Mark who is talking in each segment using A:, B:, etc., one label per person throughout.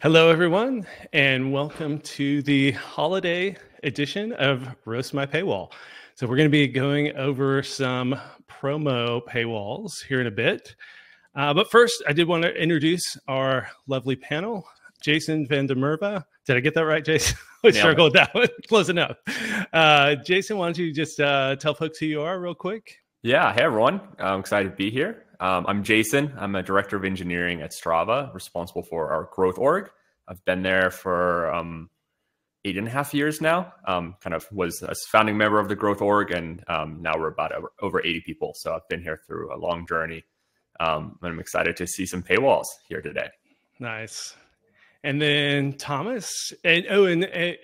A: Hello, everyone, and welcome to the holiday edition of Roast My Paywall. So we're going to be going over some promo paywalls here in a bit. But first, I did want to introduce our lovely panel, Jason van der Merwe. Did I get that right, Jason? I struggled with that one. Close enough. Jason, why don't you just tell folks who you are real quick?
B: Yeah, hey everyone. I'm excited to be here. I'm Jason. I'm a director of engineering at Strava, responsible for our growth org. I've been there for 8.5 years now. Kind of was a founding member of the growth org, and now we're about over 80 people. So I've been here through a long journey. And I'm excited to see some paywalls here today.
A: Nice. And then Thomas. And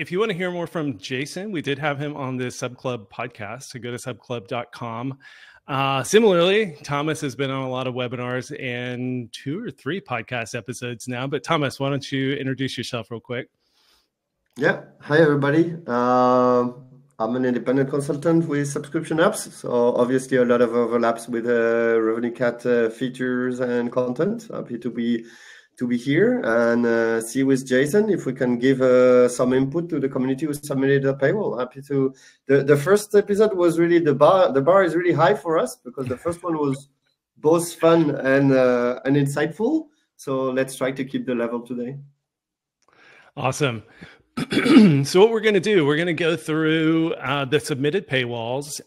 A: if you want to hear more from Jason, we did have him on the Subclub podcast. So go to subclub.com. Similarly, Thomas has been on a lot of webinars and 2 or 3 podcast episodes now. But Thomas, why don't you introduce yourself real quick?
C: Yeah. Hi, everybody. I'm an independent consultant with subscription apps. So obviously a lot of overlaps with Revenue Cat features and content. Happy to be here and see with Jason if we can give some input to the community who submitted a paywall. Happy to. The first episode was really the bar is really high for us because the first one was both fun and insightful. So let's try to keep the level today.
A: Awesome. So what we're going to do, we're going to go through the submitted paywalls.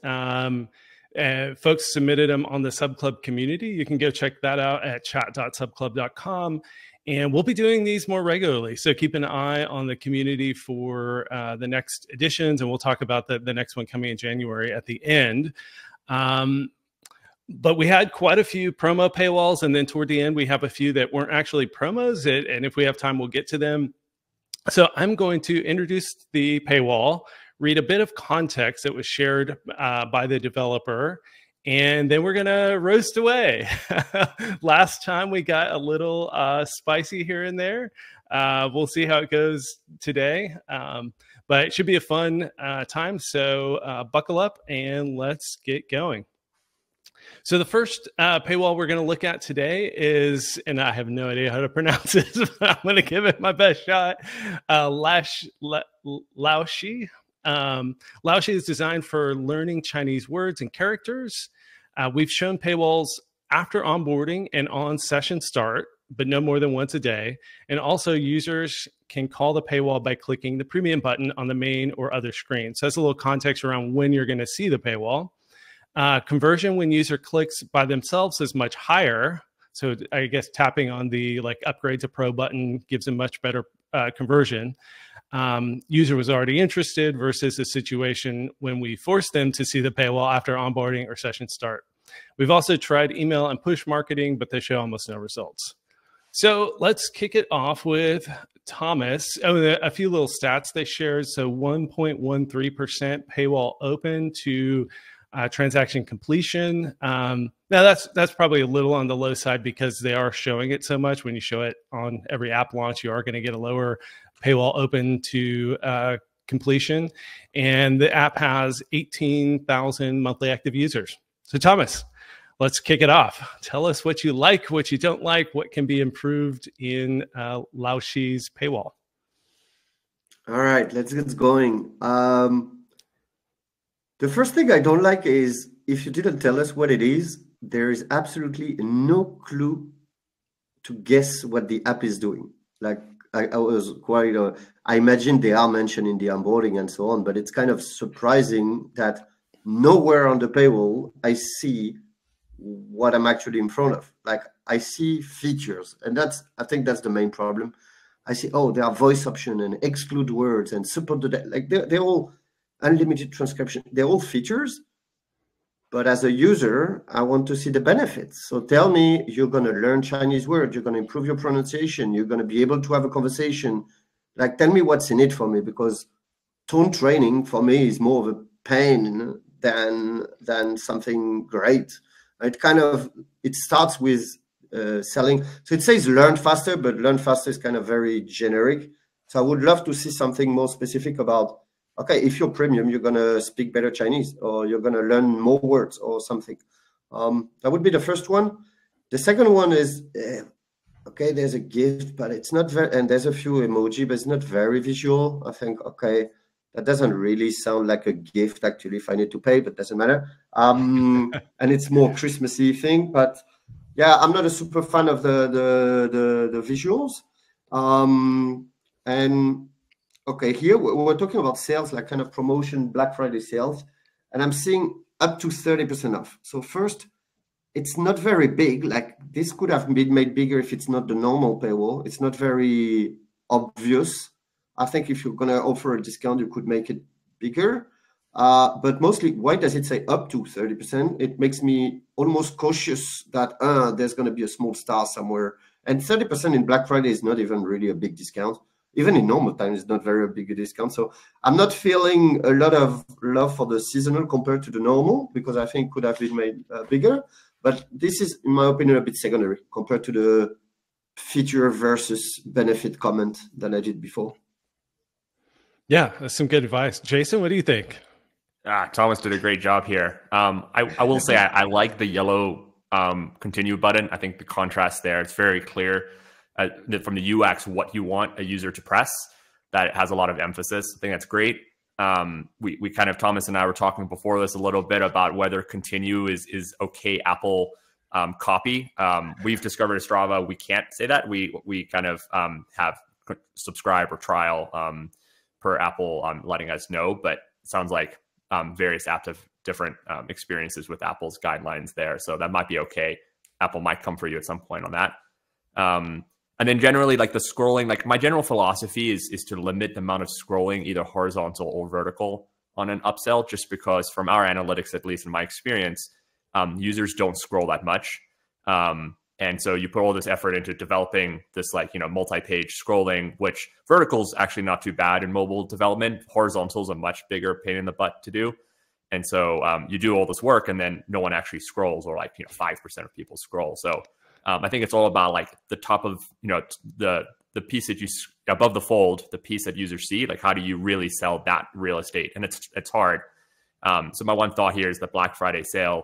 A: Folks submitted them on the Subclub community. You can go check that out at chat.subclub.com. And we'll be doing these more regularly. So keep an eye on the community for the next editions. And we'll talk about the next one coming in January at the end. But we had quite a few promo paywalls. And then toward the end, we have a few that weren't actually promos. And if we have time, we'll get to them. So I'm going to introduce the paywall, read a bit of context that was shared by the developer, and then we're going to roast away. Last time we got a little spicy here and there. We'll see how it goes today, but it should be a fun time. So buckle up and let's get going. So the first paywall we're going to look at today is, and I have no idea how to pronounce this, but I'm going to give it my best shot, Laoshi. Laoshi is designed for learning Chinese words and characters. We've shown paywalls after onboarding and on session start, but no more than once a day. And also users can call the paywall by clicking the premium button on the main or other screen. So that's a little context around when you're going to see the paywall. Conversion when user clicks by themselves is much higher. So I guess tapping on the upgrade to pro button gives a much better conversion. User was already interested versus a situation when we force them to see the paywall after onboarding or session start. We've also tried email and push marketing, but they show almost no results. So let's kick it off with Thomas. A few little stats they shared. So 1.13% paywall open to transaction completion. Now that's probably a little on the low side because they are showing it so much. When you show it on every app launch, you are going to get a lower paywall open to completion. And the app has 18,000 monthly active users. So Thomas, let's kick it off. Tell us what you like, what you don't like, what can be improved in Laoshi's paywall.
C: All right, let's get going. The first thing I don't like is if you didn't tell us what it is, there is absolutely no clue to guess what the app is doing. Like I was quite, I imagine they are mentioned in the onboarding and so on, but it's kind of surprising that nowhere on the paywall I see what I'm actually in front of. Like I see features, and I think that's the main problem. I see, oh, there are voice option and exclude words and support the, like they're all unlimited transcription. They're all features, but as a user, I want to see the benefits. So tell me you're going to learn Chinese words, you're going to improve your pronunciation, you're going to be able to have a conversation. Like, tell me what's in it for me, because tone training for me is more of a pain than something great. It starts with selling. So it says learn faster, but learn faster is kind of very generic. So I would love to see something more specific about, okay, if you're premium, you're going to speak better Chinese, or you're going to learn more words or something. That would be the first one. The second one is okay, there's a gift, but it's not very, and there's a few emoji, but it's not very visual. I think, okay, that doesn't really sound like a gift actually if I need to pay, but doesn't matter. And it's more Christmassy thing, but yeah, I'm not a super fan of the visuals. And okay, here we're talking about sales, like kind of promotion, Black Friday sales, and I'm seeing up to 30% off. So first, it's not very big. Like this could have been made bigger if it's not the normal paywall. It's not very obvious. I think if you're gonna offer a discount, you could make it bigger. But mostly, why does it say up to 30%? It makes me almost cautious that there's gonna be a small star somewhere. And 30% in Black Friday is not even really a big discount. Even in normal times, it's not very big a discount. So I'm not feeling a lot of love for the seasonal compared to the normal, because I think it could have been made bigger. But this is, in my opinion, a bit secondary compared to the feature versus benefit comment that I did before.
A: Yeah, that's some good advice. Jason, what do you think?
B: Thomas did a great job here. I will say I like the yellow continue button. I think the contrast there, it's very clear from the UX what you want a user to press. That it has a lot of emphasis. I think that's great. We kind of, Thomas and I were talking before this a little bit about whether continue is okay Apple copy. We've discovered at Strava we can't say that. We kind of have subscribe or trial per Apple letting us know, but it sounds like various apps have different experiences with Apple's guidelines there. So that might be okay. Apple might come for you at some point on that. And then generally, like the scrolling, like my general philosophy is to limit the amount of scrolling, either horizontal or vertical on an upsell, just because from our analytics, at least in my experience, users don't scroll that much. And so you put all this effort into developing this like, multi-page scrolling, which vertical is actually not too bad in mobile development. Horizontal is a much bigger pain in the butt to do. And so you do all this work and then no one actually scrolls, or like, 5% of people scroll. So I think it's all about like the top of, the piece that you above the fold, the piece that users see, like how do you really sell that real estate? And it's hard. So my one thought here is the Black Friday sale.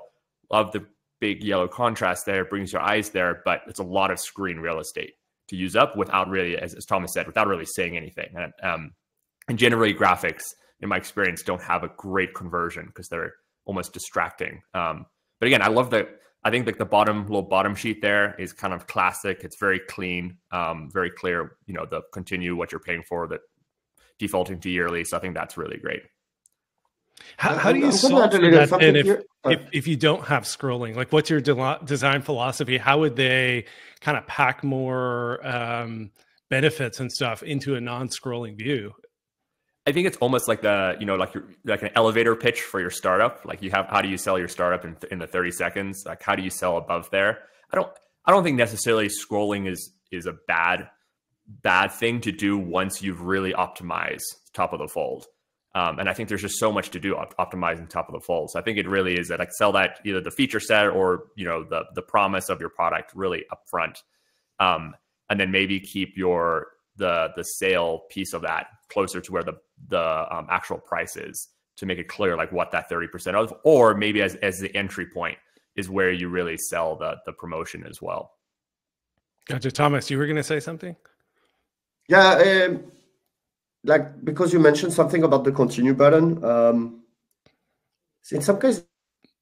B: Love the big yellow contrast there, brings your eyes there, but it's a lot of screen real estate to use up without really, as Thomas said, without really saying anything. And generally graphics, in my experience, don't have a great conversion because they're almost distracting. But again, I think like the little bottom sheet there is kind of classic. It's very clean, very clear, the continue what you're paying for, the defaulting to yearly. So I think that's really great.
A: How do you solve for that? And if you don't have scrolling, like what's your design philosophy? How would they kind of pack more benefits and stuff into a non-scrolling view?
B: I think it's almost like like an elevator pitch for your startup. Like how do you sell your startup in the 30 seconds? Like how do you sell above there? I don't think necessarily scrolling is a bad thing to do once you've really optimized top of the fold. And I think there's just so much to do optimizing top of the fold. So I think it really is that like sell that either the feature set or the promise of your product really upfront, and then maybe keep the sale piece of that closer to where the actual price is, to make it clear like what that 30% of, or maybe as the entry point is where you really sell the promotion as well.
A: Gotcha. Thomas, you were going to say something?
C: Yeah, like because you mentioned something about the continue button. In some cases,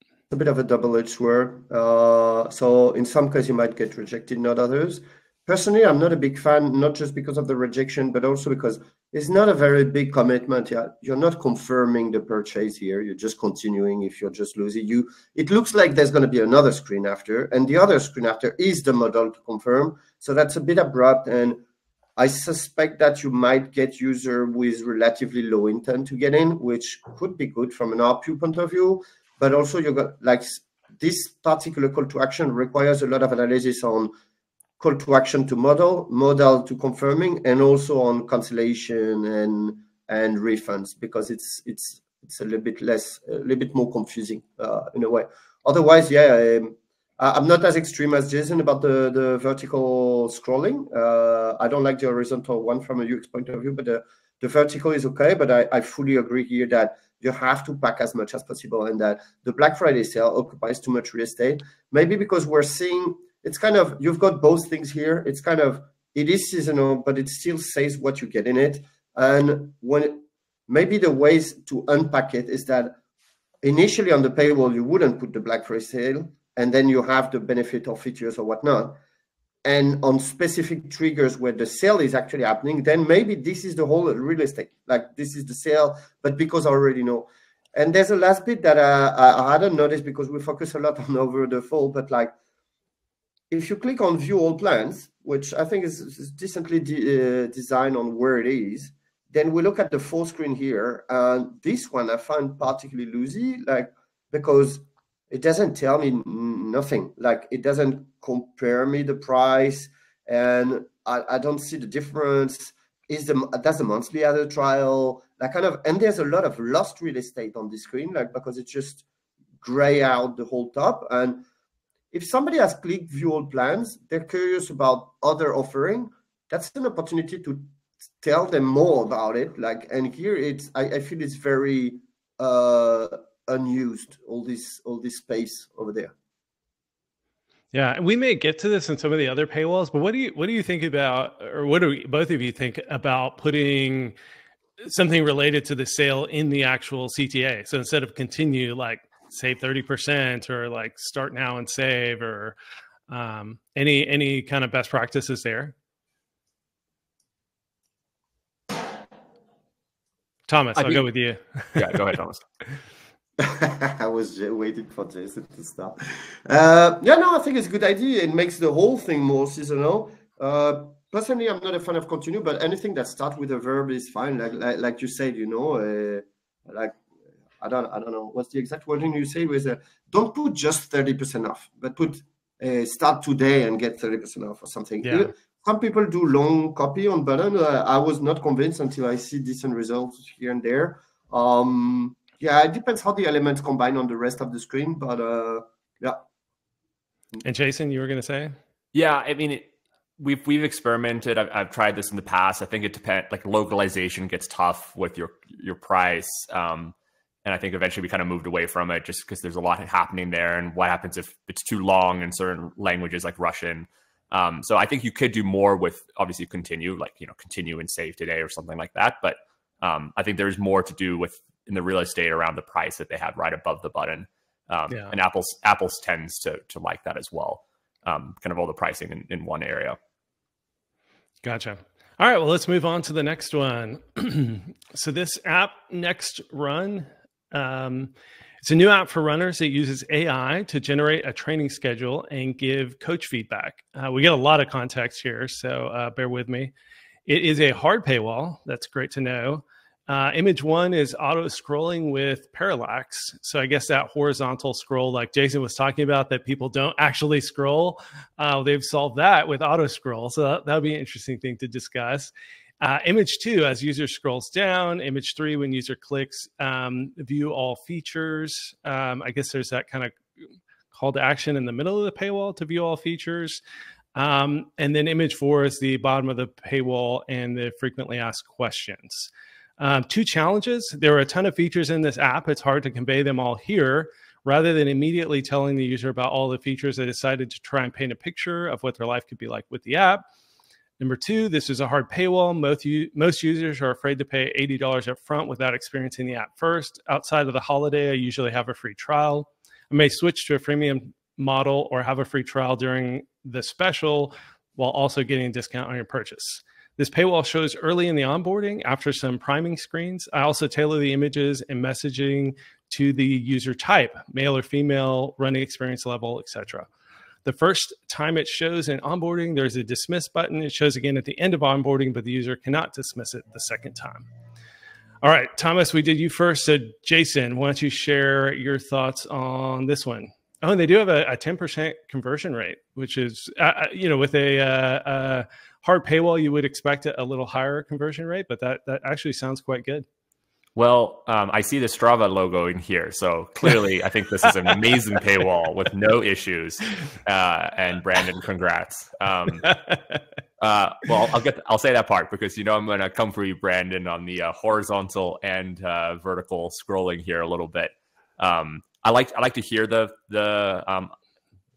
C: it's a bit of a double-edged sword. So in some cases, you might get rejected, not others. Personally, I'm not a big fan, not just because of the rejection, but also because it's not a very big commitment. You're not confirming the purchase here. You're just continuing. If you're just losing, it looks like there's going to be another screen after, and the other screen after is the model to confirm. So that's a bit abrupt, and I suspect that you might get user with relatively low intent to get in, which could be good from an RPU point of view, but also you got like this particular call to action requires a lot of analysis on call to action to model to confirming, and also on cancellation and refunds, because it's a little bit more confusing in a way. Otherwise, yeah, I'm not as extreme as Jason about the vertical scrolling. I don't like the horizontal one from a UX point of view, but the vertical is okay. But I fully agree here that you have to pack as much as possible, and that the Black Friday sale occupies too much real estate. Maybe because we're seeing, it's kind of, you've got both things here. It's kind of, it is seasonal, but it still says what you get in it. And maybe the ways to unpack it is that initially on the paywall, you wouldn't put the Black Friday sale, and then you have the benefit of features or whatnot. And on specific triggers where the sale is actually happening, then maybe this is the whole real estate. Like this is the sale, but because I already know. And there's a last bit that I hadn't noticed because we focus a lot on over the fall, but like if you click on view all plans, which I think is decently designed on where it is, then we look at the full screen here. And this one I find particularly loosey, like because it doesn't tell me nothing. Like it doesn't compare me the price, and I don't see the difference. Does the monthly added trial, like kind of, and there's a lot of lost real estate on the screen, like because it just gray out the whole top. And if somebody has clicked view all plans, they're curious about other offering, that's an opportunity to tell them more about it. Like, and here it's, I feel it's very unused, all this space over there.
A: Yeah, and we may get to this in some of the other paywalls, but what do you think about, or what do both of you think about putting something related to the sale in the actual CTA? So instead of continue, like save 30%, or like start now and save, or any kind of best practices there? Thomas, I'll go with you.
B: Yeah, go ahead, Thomas.
C: I was waiting for Jason to start. Yeah, no, I think it's a good idea. It makes the whole thing more seasonal. Personally, I'm not a fan of continue, but anything that starts with a verb is fine. Like you said, you know, like I don't know what's the exact wording you say was don't put just 30% off, but put start today and get 30% off or something.
A: Yeah.
C: Some people do long copy on button. I was not convinced until I see decent results here and there. Yeah, it depends how the elements combine on the rest of the screen, but yeah.
A: And Jason, you were going to say?
B: Yeah, I mean, we've experimented. I've tried this in the past. I think it depends. Like localization gets tough with your price, and I think eventually we kind of moved away from it just because there's a lot happening there. And what happens if it's too long in certain languages like Russian? So I think you could do more with obviously continue, like continue and save today or something like that. But I think there's more to do with in the real estate around the price that they have right above the button. And Apple's tends to like that as well. Kind of all the pricing in one area.
A: Gotcha. All right, well, let's move on to the next one. So this app, NXT RUN, it's a new app for runners. It uses AI to generate a training schedule and give coach feedback. We get a lot of context here, so bear with me. It is a hard paywall. That's great to know. Image one is auto scrolling with parallax. So I guess that horizontal scroll, like Jason was talking about, that people don't actually scroll, they've solved that with auto scroll. So that would be an interesting thing to discuss. Image two, as user scrolls down. Image three, when user clicks, view all features. I guess there's that kind of call to action in the middle of the paywall to view all features. And then image four is the bottom of the paywall and the frequently asked questions. Two challenges. There are a ton of features in this app. It's hard to convey them all here. Rather than immediately telling the user about all the features, I decided to try and paint a picture of what their life could be like with the app. Number two, this is a hard paywall. Most users are afraid to pay $80 up front without experiencing the app first. Outside of the holiday, I usually have a free trial. I may switch to a freemium model or have a free trial during the special while also getting a discount on your purchase. This paywall shows early in the onboarding after some priming screens. I also tailor the images and messaging to the user type, male or female, running experience level, etc. The first time it shows in onboarding, there's a dismiss button. It shows again at the end of onboarding, but the user cannot dismiss it the second time. All right, Thomas, we did you first. So Jason, why don't you share your thoughts on this one? Oh, and they do have a 10% conversion rate, which is, with a hard paywall, you would expect a little higher conversion rate, but that actually sounds quite good.
B: Well, I see the Strava logo in here, so clearly I think this is an amazing paywall with no issues. And Brandon, congrats. Well, I'll say that part because I'm going to come for you, Brandon, on the horizontal and vertical scrolling here a little bit. I like to hear the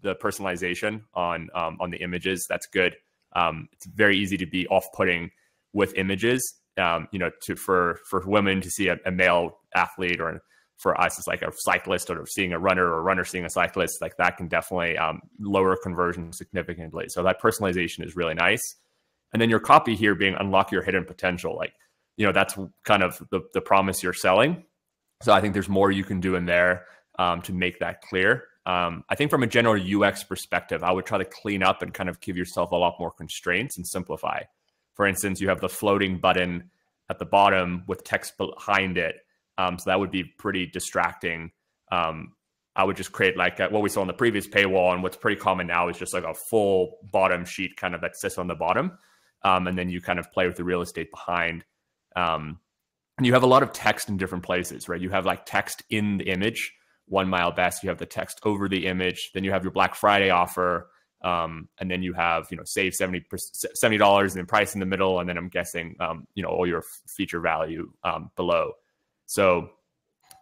B: the personalization on the images, that's good. It's very easy to be off-putting with images. For women to see a male athlete, or for us, it's like a cyclist or seeing a runner, or a runner seeing a cyclist, like that can definitely lower conversion significantly. So that personalization is really nice. And then your copy here being unlock your hidden potential. Like, that's kind of the promise you're selling. So I think there's more you can do in there to make that clear. I think from a general UX perspective, I would try to clean up and kind of give yourself a lot more constraints and simplify. For instance, you have the floating button at the bottom with text behind it. So that would be pretty distracting. I would just create like what we saw on the previous paywall, and what's pretty common now is just like a full bottom sheet kind of that sits on the bottom. And then you kind of play with the real estate behind. And you have a lot of text in different places, right? You have like text in the image, 1 mile best. You have the text over the image. Then you have your Black Friday offer. And then you have, save $70 in price in the middle. And then I'm guessing, all your feature value below. So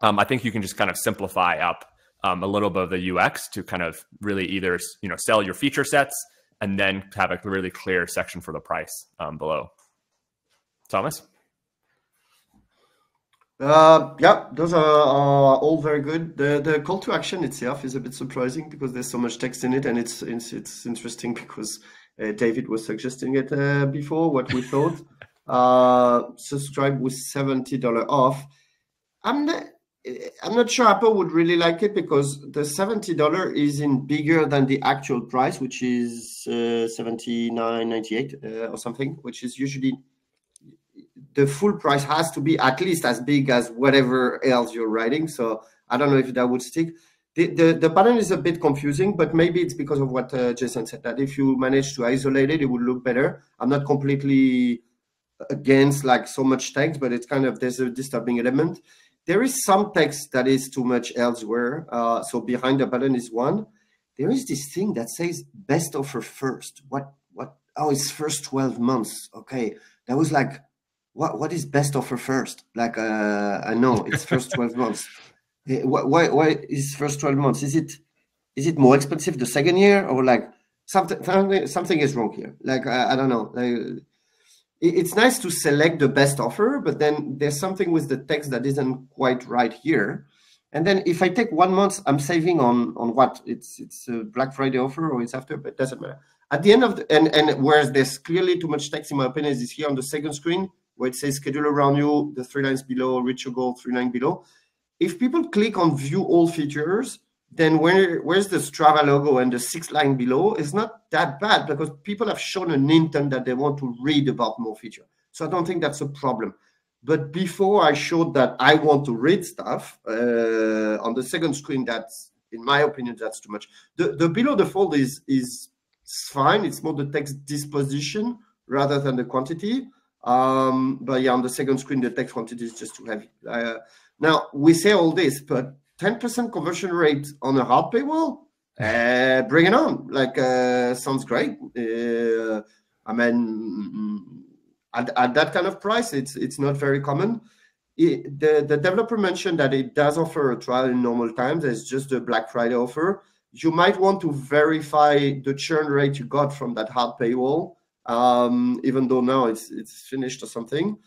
B: I think you can just kind of simplify up a little bit of the UX to kind of really either, sell your feature sets and then have a really clear section for the price below. Thomas?
C: Yeah, those are all very good. The call to action itself is a bit surprising because there's so much text in it, and it's interesting because David was suggesting it before what we thought. Subscribe with $70 off. I'm not sure Apple would really like it because the $70 is in bigger than the actual price, which is $79.98 or something, which is usually. The full price has to be at least as big as whatever else you're writing. So I don't know if that would stick. The pattern is a bit confusing, but maybe it's because of what Jason said, that if you manage to isolate it, it would look better. I'm not completely against like so much text, but it's kind of, there's a disturbing element. There is some text that is too much elsewhere. So behind the button is one. There is this thing that says best offer first. What? Oh, it's first 12 months. Okay. That was like, what is best offer first? Like, I know it's first 12 months. Why is first 12 months? Is it more expensive the second year, or like something is wrong here? Like, I don't know. Like, it's nice to select the best offer, but then there's something with the text that isn't quite right here. And then if I take 1 month, I'm saving on what? It's a Black Friday offer, or it's after, but it doesn't matter. At the end of the, and whereas there's clearly too much text, in my opinion, is here on the second screen, where it says schedule around you, the 3 lines below, reach your goal, 3 lines below. If people click on view all features, then where's the Strava logo and the 6 line below is not that bad, because people have shown an intent that they want to read about more feature. So I don't think that's a problem. But before I showed that I want to read stuff on the second screen, that's, in my opinion, that's too much. The below the fold is fine. It's more the text disposition rather than the quantity. But yeah, on the second screen, the text quantity is just too heavy. Now, we say all this, but 10% conversion rate on a hard paywall, bring it on. Like, sounds great. I mean, at that kind of price, it's not very common. The developer mentioned that it does offer a trial in normal times. It's just a Black Friday offer. You might want to verify the churn rate you got from that hard paywall. Even though now it's finished or something,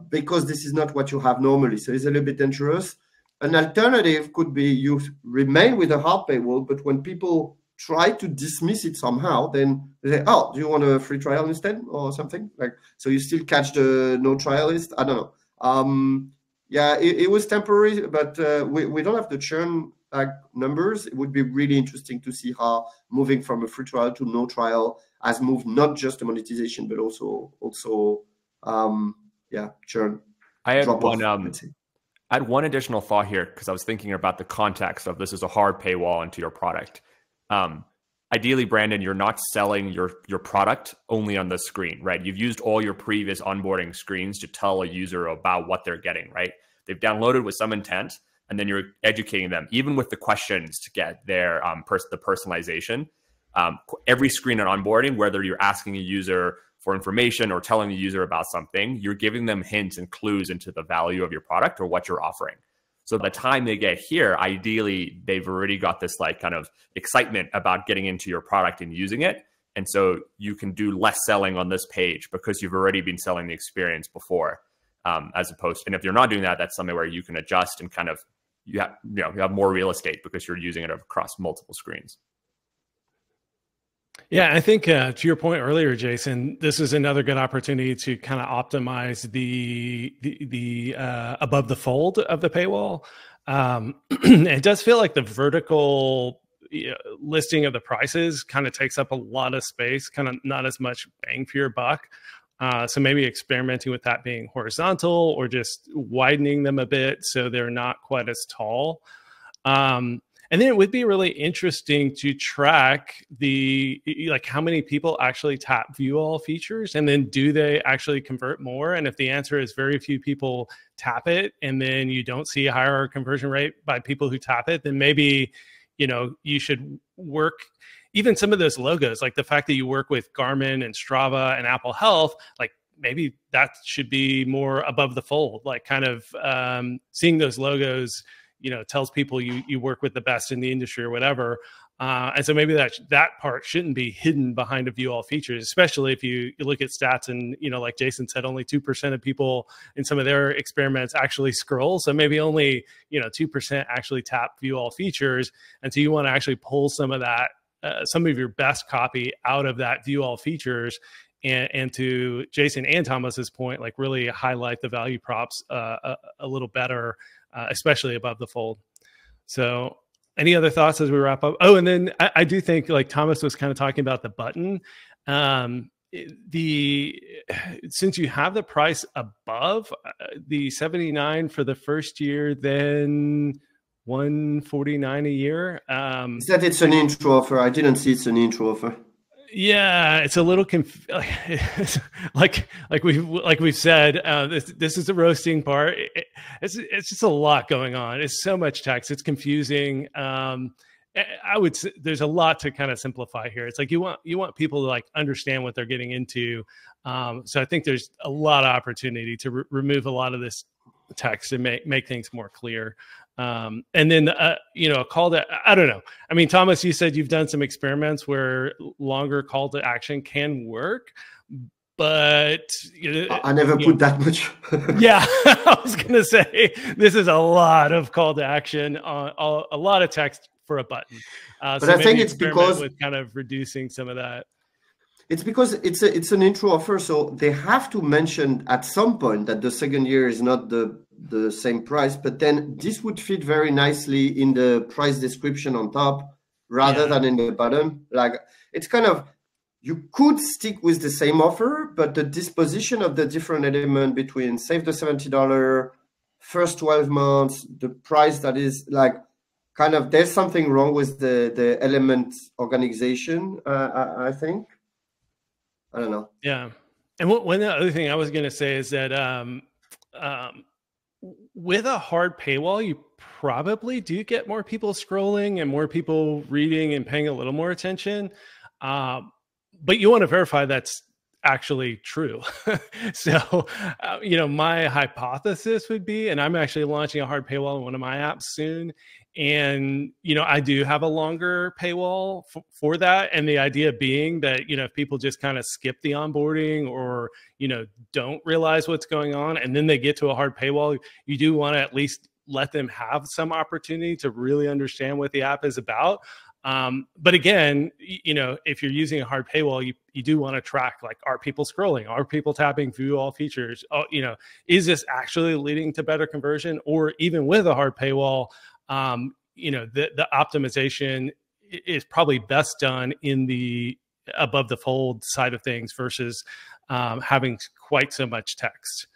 C: because this is not what you have normally. So it's a little bit dangerous. An alternative could be you remain with a hard paywall, but when people try to dismiss it somehow, then they say, oh, do you want a free trial instead or something? Like, so you still catch the no trial list? I don't know. Yeah, it was temporary, but we don't have the churn numbers. It would be really interesting to see how moving from a free trial to no trial has moved not just the monetization, but also churn.
B: I had one additional thought here, because I was thinking about the context of this is a hard paywall into your product. Ideally, Brandon, you're not selling your product only on the screen, right? You've used all your previous onboarding screens to tell a user about what they're getting, right? They've downloaded with some intent, and then you're educating them, even with the questions to get their the personalization. Every screen on onboarding, whether you're asking a user for information or telling the user about something, you're giving them hints and clues into the value of your product or what you're offering. So by the time they get here, ideally, they've already got this like kind of excitement about getting into your product and using it. And so you can do less selling on this page because you've already been selling the experience before, as opposed to, and if you're not doing that, that's something where you can adjust and kind of, you have more real estate because you're using it across multiple screens.
A: Yeah, I think to your point earlier, Jason, this is another good opportunity to kind of optimize the above the fold of the paywall. It does feel like the vertical listing of the prices kind of takes up a lot of space, kind of not as much bang for your buck. So maybe experimenting with that being horizontal or just widening them a bit so they're not quite as tall. And then it would be really interesting to track how many people actually tap view all features, and then do they actually convert more? And if the answer is very few people tap it, and then you don't see a higher conversion rate by people who tap it, then maybe, you should work even some of those logos, like the fact that you work with Garmin and Strava and Apple Health, like maybe that should be more above the fold, like kind of seeing those logos, tells people you work with the best in the industry or whatever. And so maybe that part shouldn't be hidden behind a view all features, especially if you look at stats and, like Jason said, only 2% of people in some of their experiments actually scroll. So maybe only, 2% actually tap view all features. And so you want to actually pull some of that, some of your best copy out of that view all features. And to Jason and Thomas's point, like really highlight the value props a little better, especially above the fold. So any other thoughts as we wrap up? Oh, and then I do think, like Thomas was kind of talking about the button. Since you have the price above the $79 for the first year, then $149 a year.
C: Is that it's an intro offer? I didn't see it's an intro offer.
A: Yeah, it's a little like we've said. This is the roasting part. It's just a lot going on. It's so much text. It's confusing. I would say there's a lot to kind of simplify here. It's like you want people to like understand what they're getting into. So I think there's a lot of opportunity to remove a lot of this text and make things more clear. And then, a call to, I don't know. I mean, Thomas, you said you've done some experiments where longer call to action can work, but
C: I never put that much.
A: Yeah, I was going to say, this is a lot of call to action, a lot of text for a button.
C: But so I think it's because
A: with kind of reducing some of that.
C: It's because it's an intro offer. So they have to mention at some point that the second year is not the same price, but then this would fit very nicely in the price description on top rather than in the bottom. Like it's kind of, you could stick with the same offer, but the disposition of the different element between save the $70, first 12 months, the price that is like kind of, there's something wrong with the element organization, I think. I don't know.
A: Yeah. And one other thing I was going to say is that with a hard paywall, you probably do get more people scrolling and more people reading and paying a little more attention. But you want to verify that's actually true. So, my hypothesis would be, and I'm actually launching a hard paywall in one of my apps soon. And, I do have a longer paywall for that. And the idea being that, if people just kind of skip the onboarding or, don't realize what's going on, and then they get to a hard paywall, you do want to at least let them have some opportunity to really understand what the app is about. But again, if you're using a hard paywall, you do want to track, like, are people scrolling? Are people tapping view all features? Is this actually leading to better conversion? Or even with a hard paywall, the optimization is probably best done in the above the fold side of things versus having quite so much text.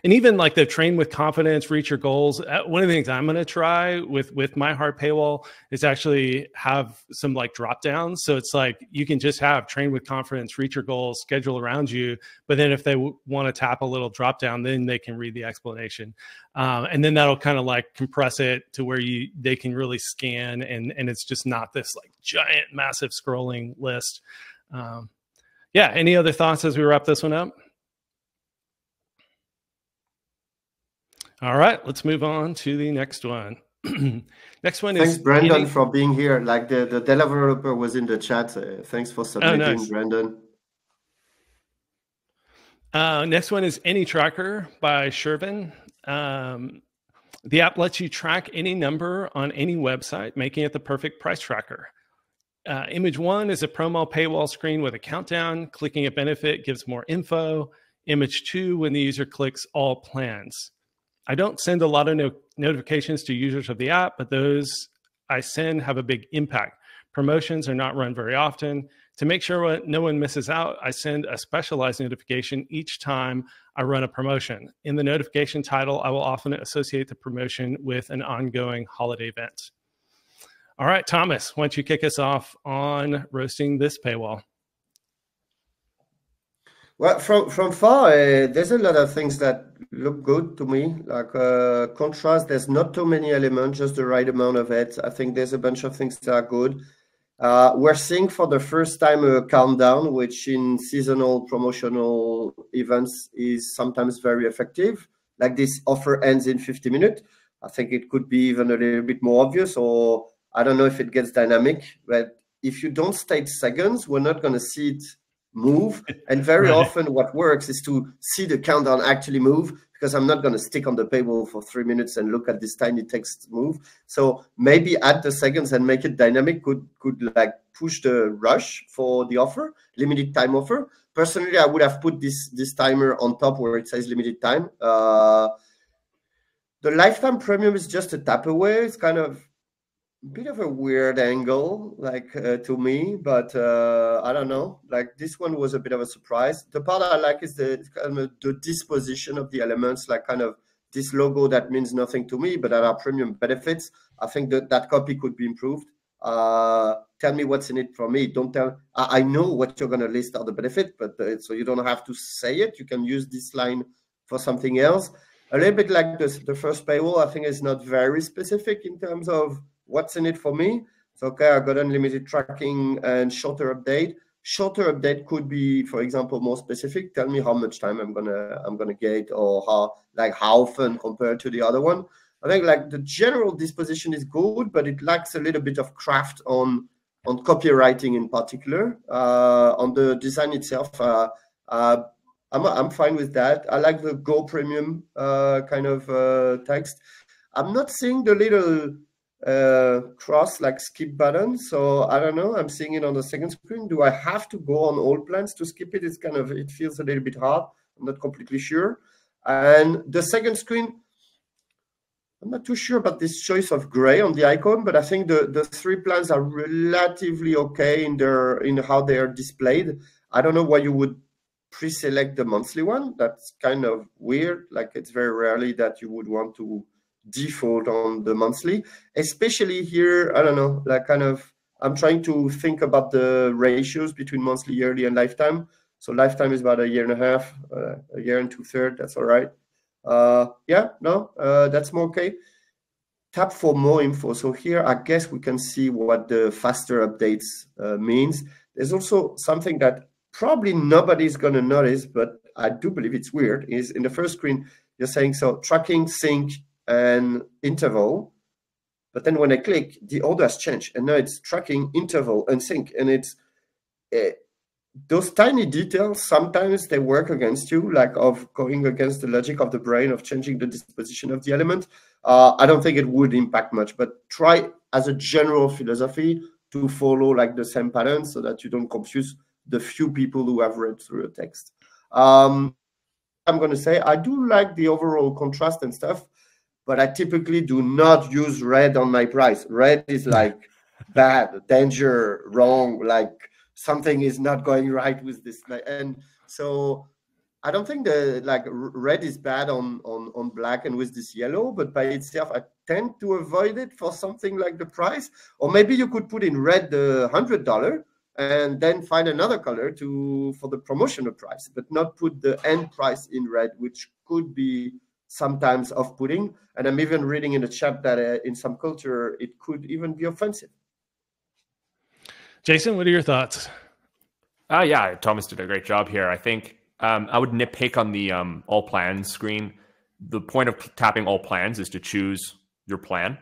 A: And even like the train with confidence, reach your goals. One of the things I'm going to try with my hard paywall is actually have some like drop downs. So it's like you can just have train with confidence, reach your goals, schedule around you. But then if they want to tap a little drop down, then they can read the explanation. And then that'll kind of like compress it to where they can really scan and it's just not this like giant, massive scrolling list. Yeah. Any other thoughts as we wrap this one up? All right, let's move on to the next one. Next one
C: Thanks,
A: is
C: Brandon, for being here. Like the developer was in the chat. Thanks for submitting,
A: nice.
C: Brandon.
A: Next one is AnyTracker by Shervin. The app lets you track any number on any website, making it the perfect price tracker. Image 1 is a promo paywall screen with a countdown. Clicking a benefit gives more info. Image 2, when the user clicks all plans. I don't send a lot of notifications to users of the app, but those I send have a big impact. Promotions are not run very often. To make sure no one misses out, I send a specialized notification each time I run a promotion. In the notification title, I will often associate the promotion with an ongoing holiday event. All right, Thomas, why don't you kick us off on roasting this paywall?
C: Well, from far, there's a lot of things that look good to me. Like contrast, there's not too many elements, just the right amount of it. I think there's a bunch of things that are good. We're seeing for the first time a countdown, which in seasonal promotional events is sometimes very effective. Like this offer ends in 50 minutes. I think it could be even a little bit more obvious, or I don't know if it gets dynamic, but if you don't state seconds, we're not going to see it move. And very often what works is to see the countdown actually move, because I'm not going to stick on the paywall for 3 minutes and look at this tiny text move. So maybe add the seconds and make it dynamic could like push the rush for the offer, limited time offer. Personally, I would have put this timer on top where it says limited time. The lifetime premium is just a tap away. It's kind of a bit of a weird angle, like to me, but I don't know. Like this one was a bit of a surprise. The part I like is the kind of the disposition of the elements, like kind of this logo that means nothing to me, but that are premium benefits. I think that copy could be improved. Tell me what's in it for me. Don't tell. I know what you're going to list are the benefit, but so you don't have to say it. You can use this line for something else. A little bit like the first paywall, I think is not very specific in terms of what's in it for me. So okay, I got unlimited tracking and shorter update. Shorter update could be, for example, more specific. Tell me how much time I'm gonna get, or how often compared to the other one. I think like the general disposition is good, but it lacks a little bit of craft on copywriting in particular. On the design itself, I'm fine with that. I like the Go Premium kind of text. I'm not seeing the little cross like skip button, so I don't know. I'm seeing it on the second screen. Do I have to go on all plans to skip it? It's kind of, it feels a little bit hard. I'm not completely sure. And the second screen, I'm not too sure about this choice of gray on the icon, but I think the 3 plans are relatively okay in how they are displayed. I don't know why you would pre-select the monthly one. That's kind of weird. Like it's very rarely that you would want to default on the monthly, especially here. I don't know, like kind of, I'm trying to think about the ratios between monthly, yearly, and lifetime. So lifetime is about 1.5 years, a year and 2/3. That's all right. Yeah, no, that's more okay. Tap for more info. So here, I guess we can see what the faster updates means. There's also something that probably nobody's going to notice, but I do believe it's weird, is in the first screen, you're saying, so tracking, sync, and interval. But then when I click, the order has changed. And now it's tracking, interval, and sync. And it's those tiny details, sometimes they work against you, like of going against the logic of the brain of changing the disposition of the element. I don't think it would impact much, but try as a general philosophy to follow like the same pattern so that you don't confuse the few people who have read through the text. I'm going to say I do like the overall contrast and stuff, but I typically do not use red on my price. Red is like bad, danger, wrong, like something is not going right with this. And so I don't think the like red is bad on black and with this yellow, but by itself, I tend to avoid it for something like the price. Or maybe you could put in red the $100 and then find another color for the promotional price, but not put the end price in red, which could be sometimes off-putting. And I'm even reading in the chat that in some culture, it could even be offensive.
A: Jason, what are your thoughts?
B: Yeah, Thomas did a great job here. I think I would nitpick on the all plans screen. the point of tapping all plans is to choose your plan,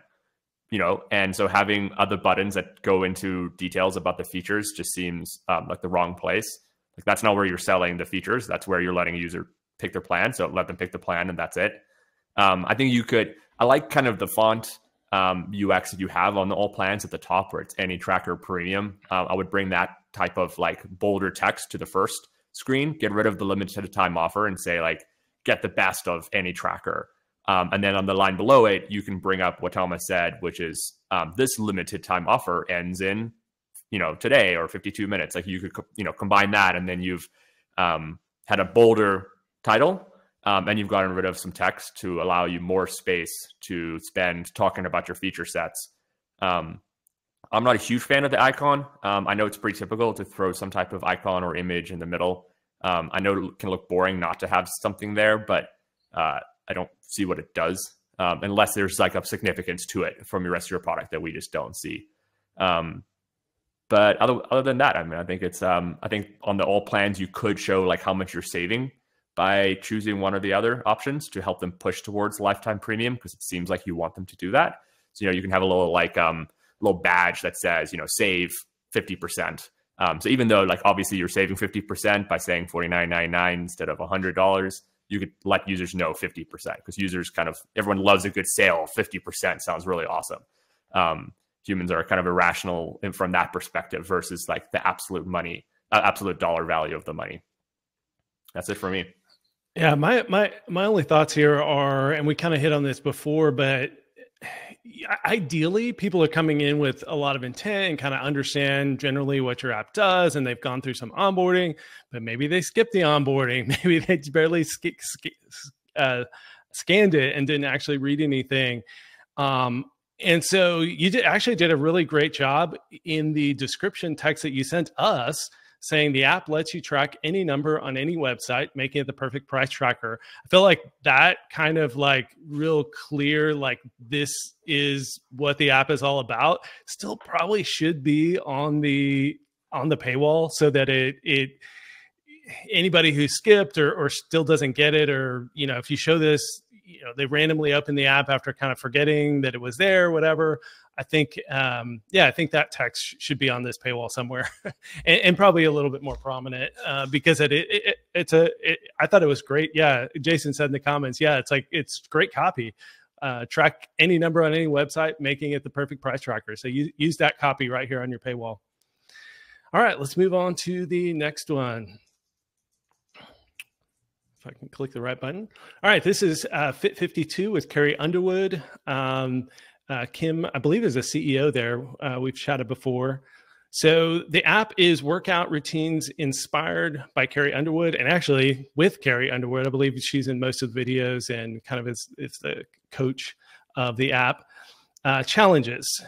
B: you know, and so having other buttons that go into details about the features just seems like the wrong place. Like that's not where you're selling the features. That's where you're letting a user pick their plan. So let them pick the plan and that's it. I think I like kind of the font UX that you have on the all plans at the top where it's AnyTracker Premium. I would bring that type of like bolder text to the first screen, get rid of the limited time offer and say like, get the best of AnyTracker. And then on the line below it, you can bring up what Thomas said, which is this limited time offer ends in, you know, today or 52 minutes. Like you could, you know, combine that and then you've had a bolder title and you've gotten rid of some text to allow you more space to spend talking about your feature sets. I'm not a huge fan of the icon. I know it's pretty typical to throw some type of icon or image in the middle. I know it can look boring not to have something there, but I don't see what it does unless there's like a significance to it from the rest of your product that we just don't see. But other than that, I mean, I think it's I think on the all plans you could show like how much you're saving by choosing one or the other options to help them push towards lifetime premium, because it seems like you want them to do that. So, you know, you can have a little like little badge that says, you know, save 50%. So even though like obviously you're saving 50% by saying $49.99 instead of $100, you could let users know 50% because users kind of, everyone loves a good sale. 50% sounds really awesome. Humans are kind of irrational from that perspective versus like the absolute money, absolute dollar value of the money. That's it for me.
A: Yeah, my only thoughts here are, and we kind of hit on this before, but ideally people are coming in with a lot of intent and kind of understand generally what your app does, and they've gone through some onboarding, but maybe they skipped the onboarding. Maybe they barely scanned it and didn't actually read anything. And so you actually did a really great job in the description text that you sent us, saying the app lets you track any number on any website, making it the perfect price tracker. I feel like that kind of like real clear, like this is what the app is all about, still probably should be on the paywall, so that it anybody who skipped or still doesn't get it, or, you know, if you show this, you know, they randomly open the app after kind of forgetting that it was there, whatever. I think, I think that text should be on this paywall somewhere, and probably a little bit more prominent because I thought it was great. Yeah, Jason said in the comments, yeah, it's great copy. Track any number on any website, making it the perfect price tracker. So use that copy right here on your paywall. All right, let's move on to the next one. If I can click the right button. All right, this is Fit 52 with Carrie Underwood. Kim, I believe, is a CEO there. We've chatted before. So the app is workout routines inspired by Carrie Underwood, and actually with Carrie Underwood. I believe she's in most of the videos and kind of is the coach of the app. Challenges.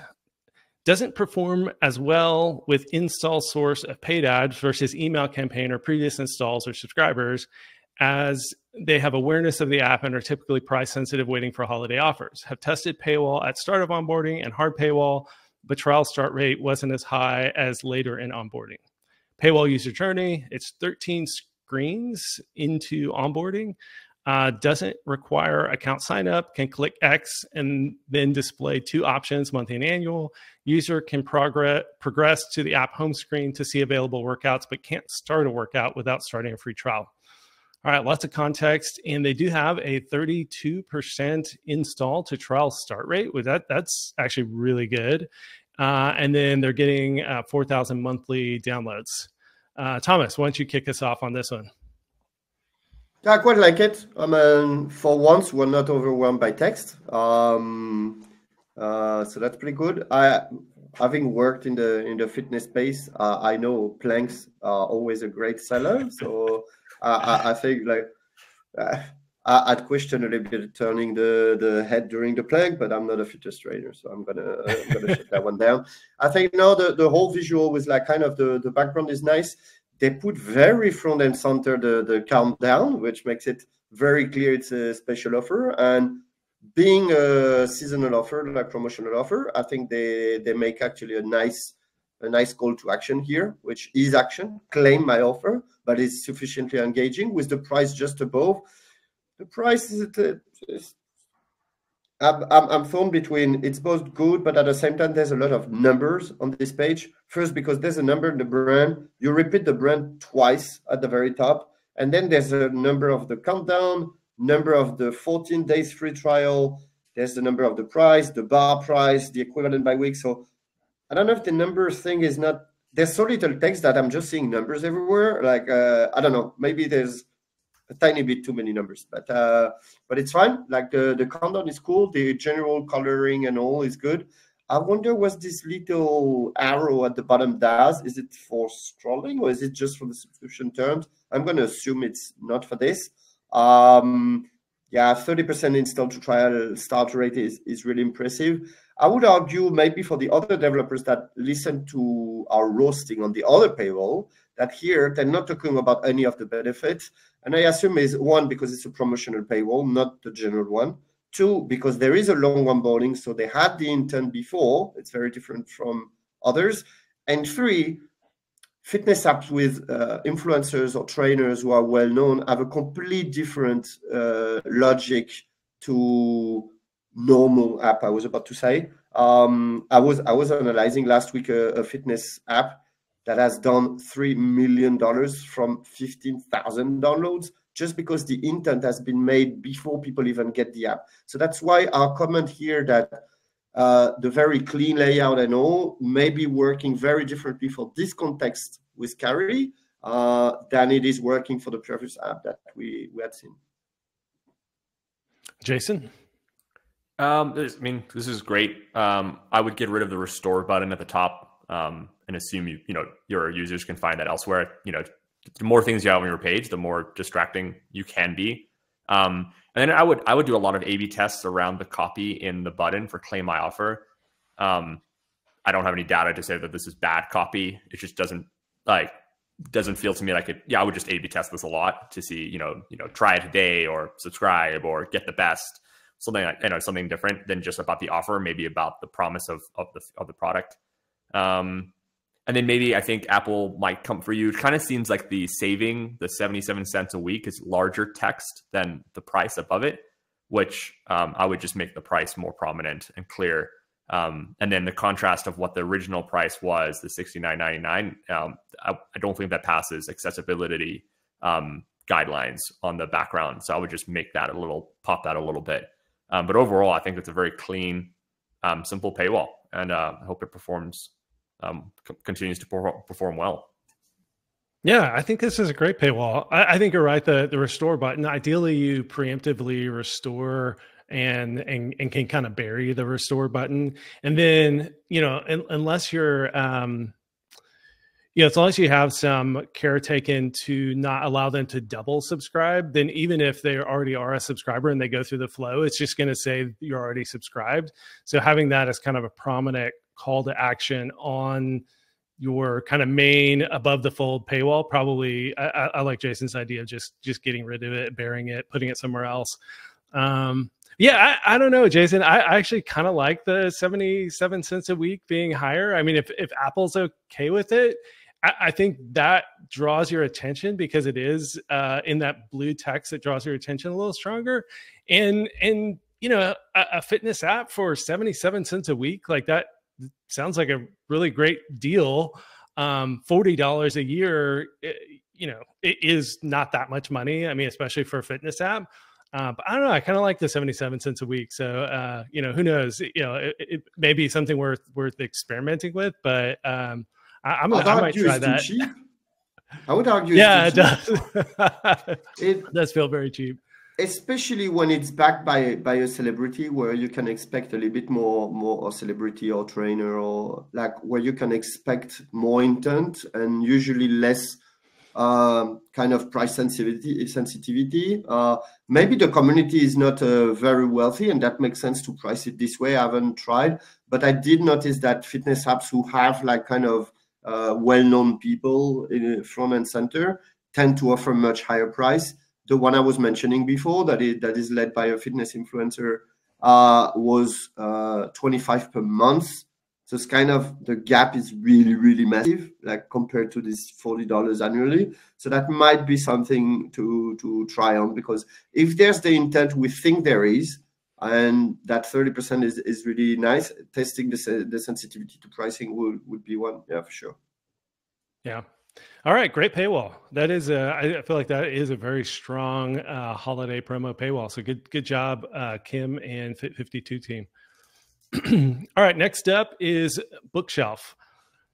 A: Doesn't perform as well with install source of paid ads versus email campaign or previous installs or subscribers, as they have awareness of the app and are typically price sensitive, waiting for holiday offers. Have tested paywall at start of onboarding and hard paywall, but trial start rate wasn't as high as later in onboarding. Paywall user journey, it's 13 screens into onboarding. Doesn't require account sign up, can click X and then display two options, monthly and annual. User can progress to the app home screen to see available workouts, but can't start a workout without starting a free trial. All right, lots of context, and they do have a 32% install to trial start rate. With that's actually really good. And then they're getting 4,000 monthly downloads. Thomas, why don't you kick us off on this one?
C: Yeah, I quite like it. For once, we're not overwhelmed by text, so that's pretty good. Having worked in the fitness space, I know planks are always a great seller. So I think like I'd question a little bit turning the head during the plank, but I'm not a fitness trainer, so I'm gonna shut that one down. I think now the whole visual with like kind of the background is nice. They put very front and center the countdown, which makes it very clear it's a special offer. And being a seasonal offer, like promotional offer, I think they make actually a nice call to action here, which is action. Claim my offer, but it's sufficiently engaging with the price just above. The price is I'm thrown between. It's both good, but at the same time, there's a lot of numbers on this page. First, because there's a number in the brand. You repeat the brand twice at the very top. And then there's a number of the countdown, number of the 14 days free trial. There's the number of the price, the bar price, the equivalent by week. So I don't know if the number thing is not, there's so little text that I'm just seeing numbers everywhere. Like, I don't know, maybe there's a tiny bit too many numbers, but it's fine. Like the countdown is cool. The general coloring and all is good. I wonder what this little arrow at the bottom does. Is it for scrolling or is it just for the subscription terms? I'm going to assume it's not for this. Yeah, 30% install to trial start rate is really impressive. I would argue maybe for the other developers that listen to our roasting on the other paywall, that here they're not talking about any of the benefits. And I assume is one, because it's a promotional paywall, not the general one. Two, because there is a long onboarding, so they had the intent before. It's very different from others. And three, fitness apps with influencers or trainers who are well known have a completely different logic to normal app. I was about to say. I was analyzing last week a fitness app that has done $3 million from 15,000 downloads just because the intent has been made before people even get the app. So that's why our comment here that the very clean layout and all may be working very differently for this context with Carry than it is working for the previous app that we had seen.
A: Jason?
B: I mean, this is great. I would get rid of the restore button at the top and assume your users can find that elsewhere. The more things you have on your page, the more distracting you can be. And then I would do a lot of A/B tests around the copy in the button for claim my offer. I don't have any data to say that this is bad copy. It just doesn't feel to me like it. Yeah, I would just A/B test this a lot to see, try it today or subscribe or get the best. Something like, something different than just about the offer, maybe about the promise of the product. And then maybe I think Apple might come for you. It kind of seems like the 77 cents a week is larger text than the price above it, which I would just make the price more prominent and clear. And then the contrast of what the original price was, the $69.99, I don't think that passes accessibility guidelines on the background. So I would just make that pop that a little bit. But overall, I think it's a very clean, simple paywall, and I hope it continues to perform well.
A: Yeah, I think this is a great paywall. I think you're right. The restore button, ideally you preemptively restore and can kind of bury the restore button. And then, unless you're, as long as you have some care taken to not allow them to double subscribe, then even if they already are a subscriber and they go through the flow, it's just going to say you're already subscribed. So having that as kind of a prominent call to action on your kind of main above the fold paywall, probably I like Jason's idea of just getting rid of it, burying it, putting it somewhere else. Yeah, I don't know, Jason. I actually kind of like the 77 cents a week being higher. I mean, if Apple's okay with it, I think that draws your attention because it is in that blue text that draws your attention a little stronger. And a fitness app for 77 cents a week, like that sounds like a really great deal. $40 a year, it is not that much money. I mean, especially for a fitness app. But I don't know. I kind of like the 77 cents a week. So, who knows? It may be something worth experimenting with. But I might try that.
C: Cheap. I would argue.
A: Yeah, it does. It does feel very cheap,
C: especially when it's backed by a celebrity, where you can expect a little bit more a celebrity or trainer, or like where you can expect more intent and usually less kind of price sensitivity. Maybe the community is not very wealthy, and that makes sense to price it this way. I haven't tried, but I did notice that fitness apps who have like kind of well-known people in front and center tend to offer much higher price. The one I was mentioning before that is led by a fitness influencer was $25 per month. So it's kind of, the gap is really, really massive, like compared to this $40 annually. So that might be something to try on, because if there's the intent we think there is, and that 30% is really nice, testing the sensitivity to pricing would be one. Yeah, for sure.
A: Yeah. All right. Great paywall. That is I feel like that is a very strong holiday promo paywall. So good job, Kim and Fit52 team. All right, next up is Bookshelf.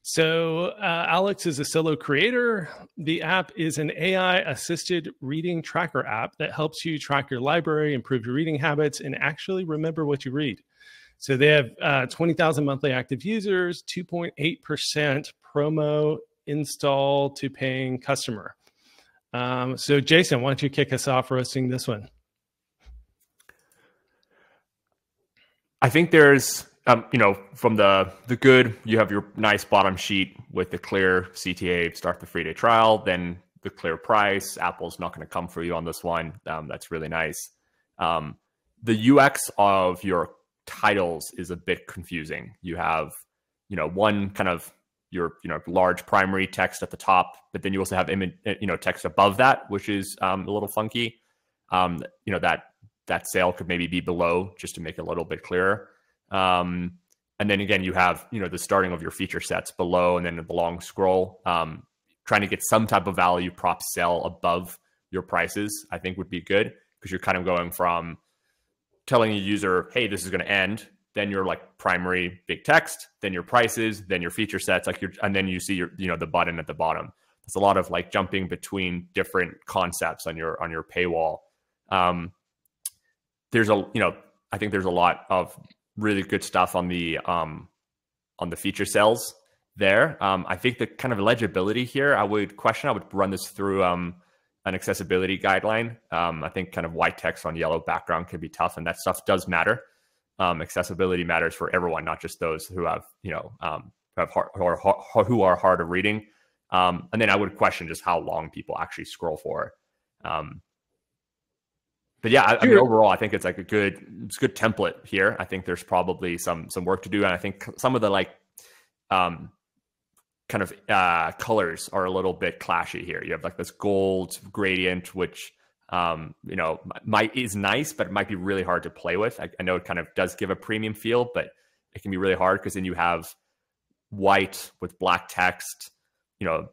A: So Alex is a solo creator. The app is an AI-assisted reading tracker app that helps you track your library, improve your reading habits, and actually remember what you read. So they have 20,000 monthly active users, 2.8% promo install to paying customer. So Jason, why don't you kick us off roasting this one?
B: I think there's, from the good, you have your nice bottom sheet with the clear CTA, start the free day trial, then the clear price. Apple's not going to come for you on this one. That's really nice. The UX of your titles is a bit confusing. You have, one kind of your, large primary text at the top, but then you also have image, text above that, which is a little funky. That sale could maybe be below just to make it a little bit clearer. And then again, you have, the starting of your feature sets below, and then the long scroll. Trying to get some type of value prop sell above your prices, I think would be good, because you're kind of going from telling a user, hey, this is going to end, then your like primary big text, then your prices, then your feature sets, and then you see your, the button at the bottom. There's a lot of like jumping between different concepts on your paywall. I think there's a lot of really good stuff on the feature cells there. I think the kind of legibility here, I would run this through an accessibility guideline. I think kind of white text on yellow background can be tough, and that stuff does matter. Accessibility matters for everyone, not just those who have, who are hard of reading. And then I would question just how long people actually scroll for. But yeah, I mean, overall, I think it's like a good template here. I think there's probably some work to do, and I think some of the colors are a little bit clashy here. You have like this gold gradient, which is nice, but it might be really hard to play with. I know it kind of does give a premium feel, but it can be really hard because then you have white with black text,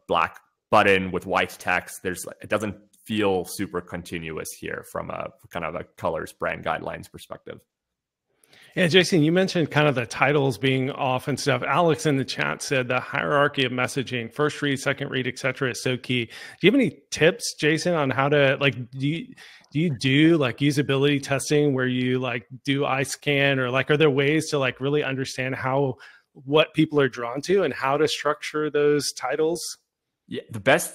B: black button with white text. It doesn't feel super continuous here from a kind of a colors brand guidelines perspective.
A: Yeah, Jason, you mentioned kind of the titles being off and stuff. Alex in the chat said the hierarchy of messaging, first read, second read, etc., is so key. Do you have any tips, Jason, on how to do you do like usability testing where you like do eye scan, or like are there ways to like really understand what people are drawn to and how to structure those titles?
B: Yeah,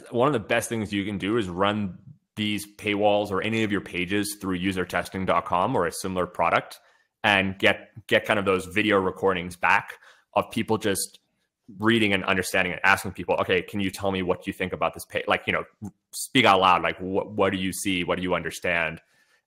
B: one of the best things you can do is run these paywalls or any of your pages through usertesting.com or a similar product, and get kind of those video recordings back of people just reading and understanding and asking people, okay, can you tell me what you think about this page? Like, speak out loud. Like, what do you see? What do you understand?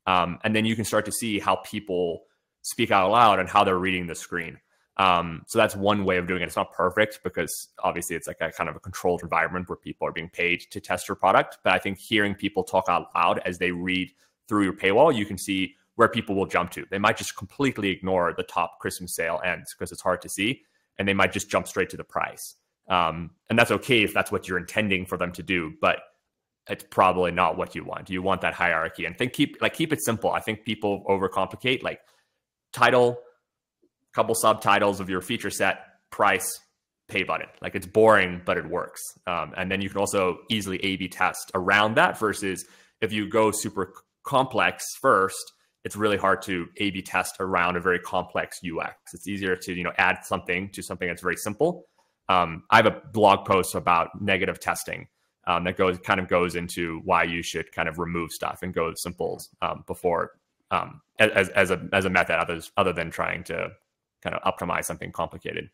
B: And then you can start to see how people speak out loud and how they're reading the screen. So that's one way of doing it. It's not perfect because obviously it's like a kind of a controlled environment where people are being paid to test your product. But I think hearing people talk out loud as they read through your paywall, you can see where people will jump to. They might just completely ignore the top Christmas sale ends because it's hard to see, and they might just jump straight to the price. And that's okay if that's what you're intending for them to do, but it's probably not what you want. You want that hierarchy, and keep it simple. I think people overcomplicate, like title, couple subtitles of your feature set, price, pay button. Like, it's boring, but it works. And then you can also easily A/B test around that, versus if you go super complex first, it's really hard to A/B test around a very complex UX. It's easier to, add something to something that's very simple. I have a blog post about negative testing that goes into why you should kind of remove stuff and go simple before as a method other than trying to kind of optimize something complicated.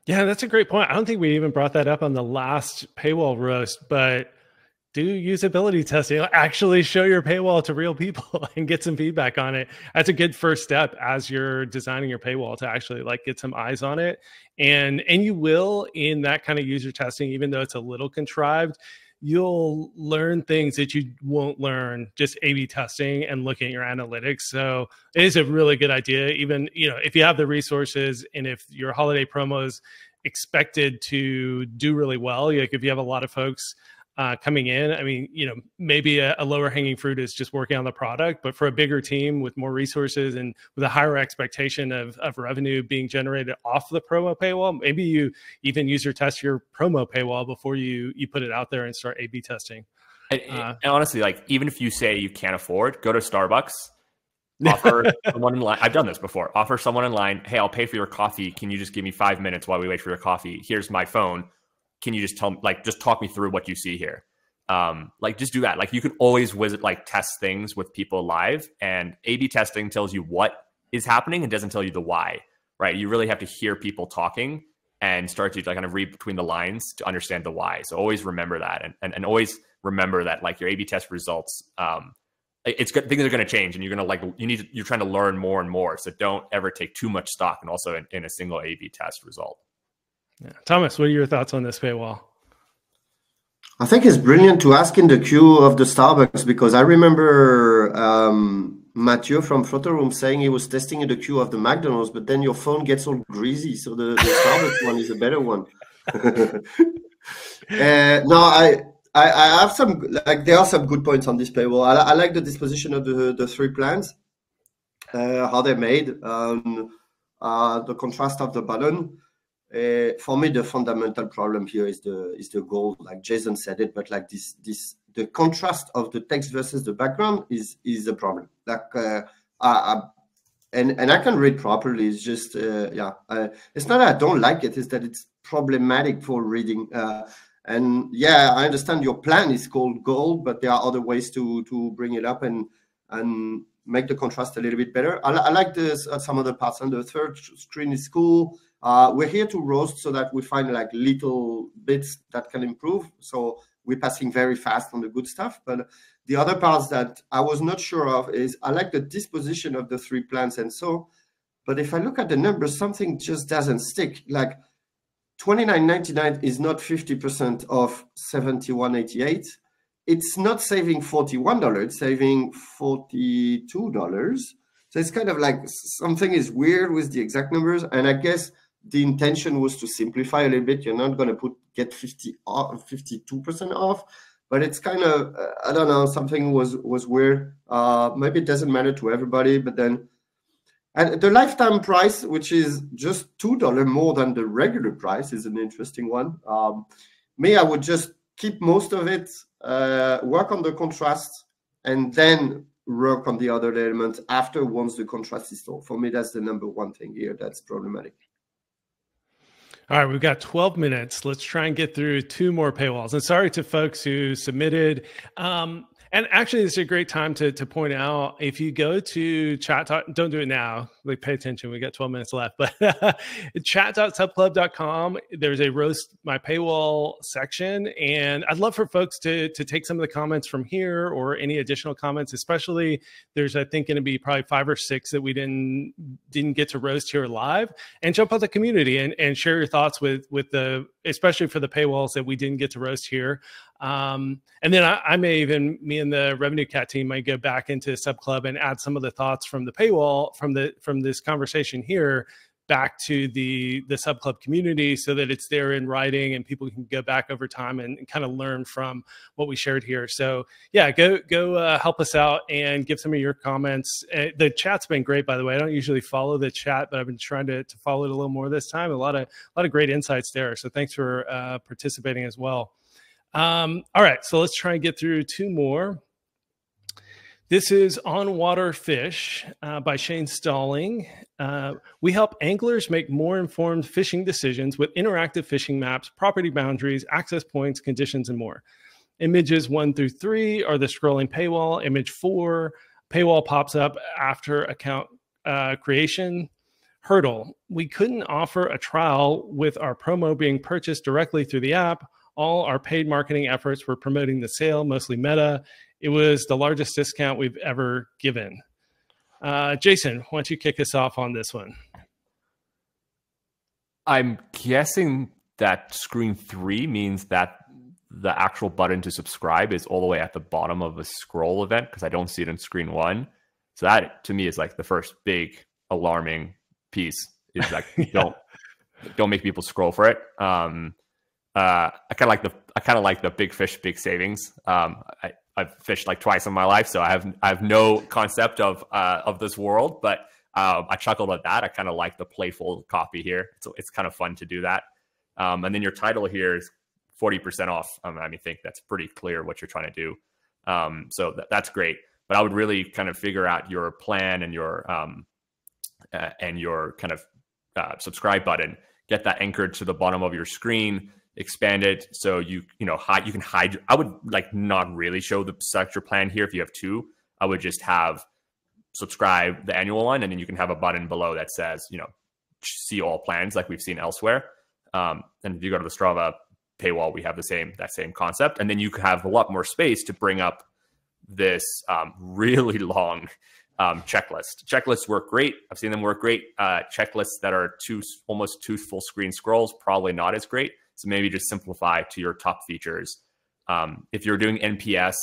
A: Yeah, that's a great point. I don't think we even brought that up on the last paywall roast, but do usability testing, actually show your paywall to real people and get some feedback on it. That's a good first step as you're designing your paywall, to actually like get some eyes on it. And you will, in that kind of user testing, even though it's a little contrived, you'll learn things that you won't learn just A/B testing and looking at your analytics. So it is a really good idea. Even, you know, if you have the resources and if your holiday promo is expected to do really well, like if you have a lot of folks coming in, I mean, you know, maybe a lower hanging fruit is just working on the product, but for a bigger team with more resources and with a higher expectation of revenue being generated off the promo paywall, maybe you even user test your promo paywall before you put it out there and start A/B testing.
B: And honestly, like, even if you say you can't afford, go to Starbucks, offer someone in line. I've done this before. Offer someone in line, hey, I'll pay for your coffee. Can you just give me 5 minutes while we wait for your coffee? Here's my phone. Can you just tell me, like, just talk me through what you see here? Like, just do that. Like, you can always visit, like, test things with people live, and A/B testing tells you what is happening and doesn't tell you the why, right? You really have to hear people talking and start to like kind of read between the lines to understand the why. So always remember that, and always remember that, like, your A/B test results, it's good. Things are going to change, and you're going to you're trying to learn more and more. So don't ever take too much stock, and also in a single A/B test result.
A: Yeah. Thomas, what are your thoughts on this paywall?
C: I think it's brilliant to ask in the queue of the Starbucks, because I remember Mathieu from Flutter Room saying he was testing in the queue of the McDonald's, but then your phone gets all greasy, so the Starbucks one is a better one. No, I have some, like, there are some good points on this paywall. I like the disposition of the three plans, how they're made, the contrast of the button. For me, the fundamental problem here is the goal. Like Jason said it, but like the contrast of the text versus the background is a problem. Like and I can read properly. It's just it's not that I don't like it. It's that it's problematic for reading. And yeah, I understand your plan is called gold, but there are other ways to bring it up and make the contrast a little bit better. I like this some of the parts, and the third screen is cool. We're here to roast so that we find like little bits that can improve. So we're passing very fast on the good stuff. But the other parts that I was not sure of is I like the disposition of the three plans and so. But if I look at the numbers, something just doesn't stick. Like $29.99 is not 50% off $71.88. It's not saving $41, it's saving $42. So it's kind of like something is weird with the exact numbers. And I guess the intention was to simplify a little bit. You're not going to get 52% off, but it's kind of, I don't know, something was weird. Maybe it doesn't matter to everybody, but then, and the lifetime price, which is just $2 more than the regular price, is an interesting one. Me, I would just keep most of it, work on the contrast, and then work on the other elements after once the contrast is installed. For me, that's the number one thing here that's problematic.
A: All right, we've got 12 minutes. Let's try and get through two more paywalls. And sorry to folks who submitted. And actually, this is a great time to point out, if you go to chat, don't do it now, like pay attention, we got 12 minutes left, but chat.subclub.com, there's a roast my paywall section. And I'd love for folks to take some of the comments from here or any additional comments, especially there's, I think, going to be probably 5 or 6 that we didn't get to roast here live, and jump out the community and share your thoughts with the, especially for the paywalls that we didn't get to roast here. And then I may even, me and the Revenue Cat team might go back into Sub Club and add some of the thoughts from the paywall, from this conversation here back to the Sub Club community, so that it's there in writing and people can go back over time and kind of learn from what we shared here. So yeah, go help us out and give some of your comments. The chat's been great, by the way. I don't usually follow the chat, but I've been trying to follow it a little more this time. A lot of great insights there. So thanks for participating as well. All right, so let's try and get through 2 more. This is onWater Fish by Shane Stalling. We help anglers make more informed fishing decisions with interactive fishing maps, property boundaries, access points, conditions, and more. Images 1 through 3 are the scrolling paywall. Image 4, paywall pops up after account creation. Hurdle: we couldn't offer a trial with our promo being purchased directly through the app. All our paid marketing efforts were promoting the sale, mostly Meta. It was the largest discount we've ever given. Jason, why don't you kick us off on this one?
B: I'm guessing that screen 3 means that the actual button to subscribe is all the way at the bottom of a scroll event, because I don't see it in screen 1. So that to me is like the first big alarming piece, is like yeah. don't make people scroll for it. I kind of like the big fish, big savings. I've fished like twice in my life, so I have no concept of this world, but I chuckled at that. I kind of like the playful copy here. So it's kind of fun to do that. And then your title here is 40% off. I mean, I think that's pretty clear what you're trying to do. So that's great. But I would really kind of figure out your plan and your kind of subscribe button. Get that anchored to the bottom of your screen. Expand it so you can hide. I would like not really show the sector plan here if you have 2. I would just have subscribe the annual one, and then you can have a button below that says see all plans like we've seen elsewhere. And if you go to the Strava paywall, we have that same concept, and then you can have a lot more space to bring up this really long checklist. Checklists work great. I've seen them work great. Checklists that are almost 2 full screen scrolls, probably not as great. So maybe just simplify to your top features. If you're doing NPS,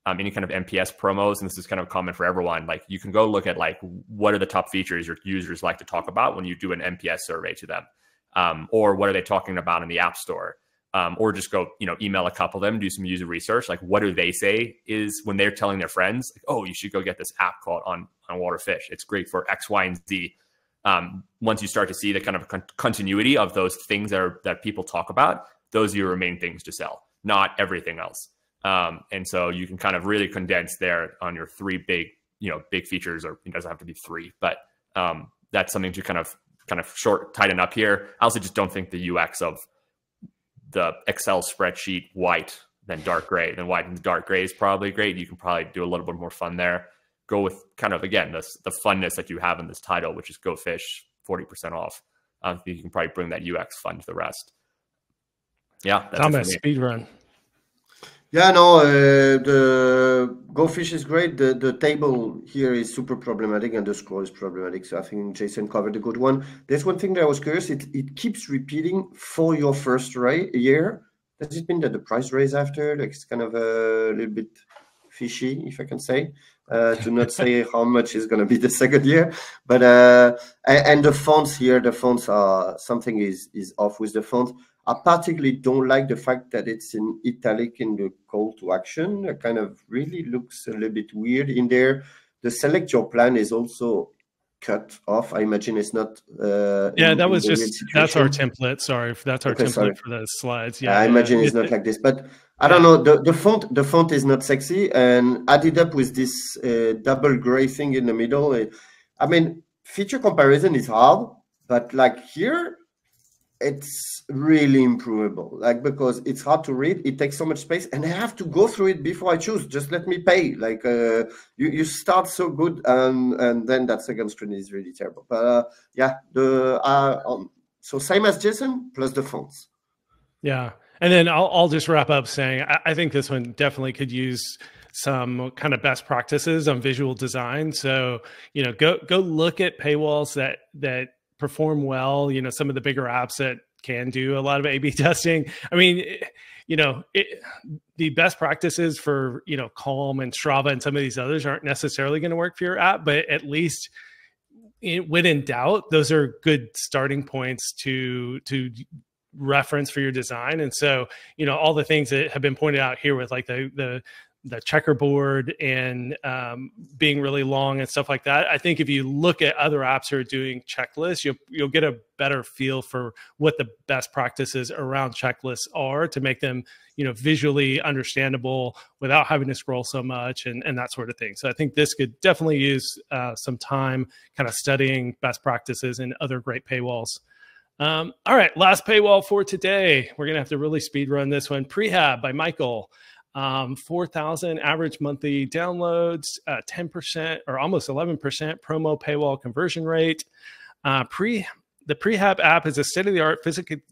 B: any kind of NPS promos, and this is kind of common for everyone, like you can go look at like what are the top features your users like to talk about when you do an NPS survey to them, or what are they talking about in the App Store, or just go email a couple of them, do some user research, like what do they say is when they're telling their friends, like, oh, you should go get this app called onWater Fish. It's great for X, Y, and Z. Once you start to see the kind of continuity of those things that people talk about, those are your main things to sell, not everything else. And so you can kind of really condense there on your 3 big features, or it doesn't have to be 3, but that's something to kind of tighten up here. I also just don't think the UX of the Excel spreadsheet white, then dark gray, then white and dark gray is probably great. You can probably do a little bit more fun there. Go with kind of, again, the funness that you have in this title, which is Go Fish, 40% off. I think you can probably bring that UX fun to the rest. Yeah.
A: Thomas, speed run.
C: Yeah, no, the Go Fish is great. The table here is super problematic, and the scroll is problematic. So I think Jason covered a good one. There's one thing that I was curious. It keeps repeating for your first year. Does it mean that the price raise after? Like it's kind of a little bit fishy, if I can say, to not say how much is going to be the second year. But and the fonts here, are something is off with the font. I particularly don't like the fact that it's in italic in the call to action. It kind of really looks a little bit weird in there. The select your plan is also cut off. I imagine it's not.
A: Yeah, that's our template. Sorry, that's our template for the slides. Yeah,
C: I imagine it's not like this, but I don't know. The font is not sexy, and added up with this double gray thing in the middle. I mean, feature comparison is hard, but like here, it's really improvable, like, because it's hard to read, it takes so much space, and I have to go through it before I choose. Just let me pay. Like you start so good, and then that second screen is really terrible. But yeah, so same as Jason plus the fonts.
A: Yeah, and then I'll just wrap up saying I think this one definitely could use some kind of best practices on visual design. So go look at paywalls that perform well, some of the bigger apps that can do a lot of A/B testing. I mean, the best practices for, Calm and Strava and some of these others aren't necessarily going to work for your app, but at least when in doubt, those are good starting points to reference for your design. And so, all the things that have been pointed out here with like the checkerboard and being really long and stuff like that. I think if you look at other apps that are doing checklists, you'll get a better feel for what the best practices around checklists are to make them, visually understandable without having to scroll so much and that sort of thing. So I think this could definitely use some time kind of studying best practices and other great paywalls. All right, last paywall for today. We're going to have to really speed run this one. Prehab by Michael. 4,000 average monthly downloads, 10% or almost 11% promo paywall conversion rate. The Prehab app is a state-of-the-art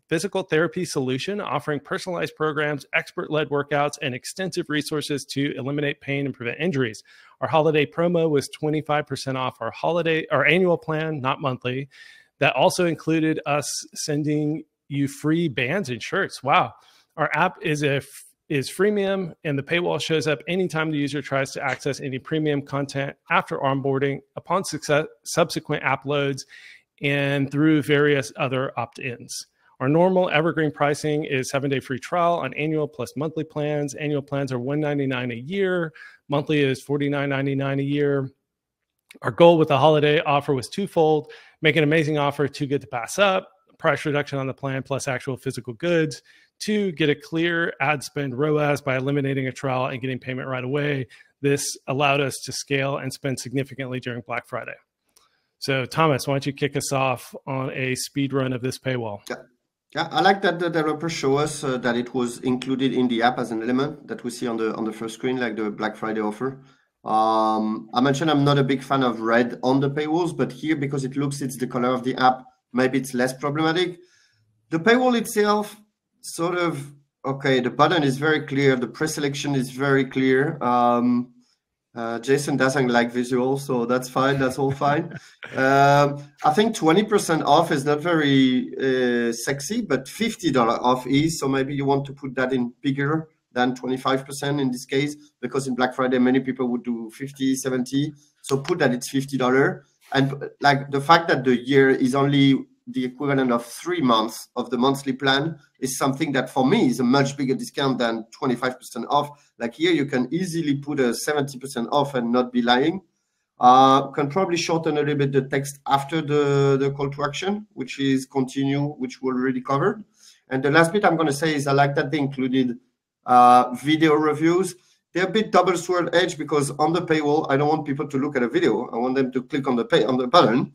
A: physical therapy solution offering personalized programs, expert-led workouts, and extensive resources to eliminate pain and prevent injuries. Our holiday promo was 25% off our annual plan, not monthly. That also included us sending you free bands and shirts. Wow. Our app is freemium, and the paywall shows up anytime the user tries to access any premium content after onboarding, upon subsequent app loads, and through various other opt-ins. Our normal evergreen pricing is 7-day free trial on annual plus monthly plans. Annual plans are $199 a year. Monthly is $49.99 a year. Our goal with the holiday offer was twofold: make an amazing offer too good to pass up, price reduction on the plan plus actual physical goods. 2, get a clear ad spend ROAS by eliminating a trial and getting payment right away. This allowed us to scale and spend significantly during Black Friday. So, Thomas, why don't you kick us off on a speed run of this paywall?
C: Yeah, I like that the developer show us that it was included in the app as an element that we see on the first screen, like the Black Friday offer. I mentioned I'm not a big fan of red on the paywalls, but here, because it's the color of the app, maybe it's less problematic. The paywall itself, sort of, okay, the button is very clear. The pre-selection is very clear. Jason doesn't like visuals, so that's fine. That's all fine. I think 20% off is not very sexy, but $50 off is. So maybe you want to put that in bigger than 25% in this case, because in Black Friday, many people would do 50, 70. So put that it's $50. And like the fact that the year is only the equivalent of 3 months of the monthly plan is something that for me is a much bigger discount than 25% off. Like here, you can easily put a 70% off and not be lying. Can probably shorten a little bit the text after the call to action, which is continue, which we already covered. And the last bit I'm going to say is I like that they included video reviews. They're a bit double-sword edge because on the paywall, I don't want people to look at a video. I want them to click on the button.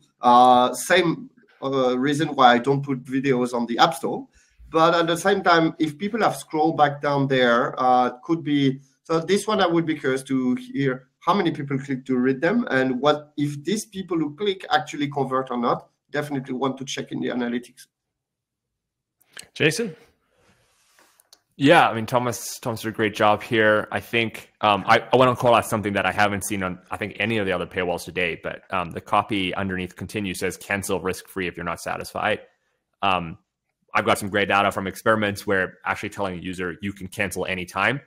C: Same reason why I don't put videos on the App Store. But at the same time, if people have scrolled back down there, could be, so this one I would be curious to hear how many people click to read them and what if these people who click actually convert or not. Definitely want to check in the analytics.
A: Jason?
B: Yeah, I mean, Thomas did a great job here. I think I want to call out something that I haven't seen on, I think, any of the other paywalls today, but the copy underneath continue says cancel risk-free if you're not satisfied. I've got some great data from experiments where actually telling a user you can cancel anytime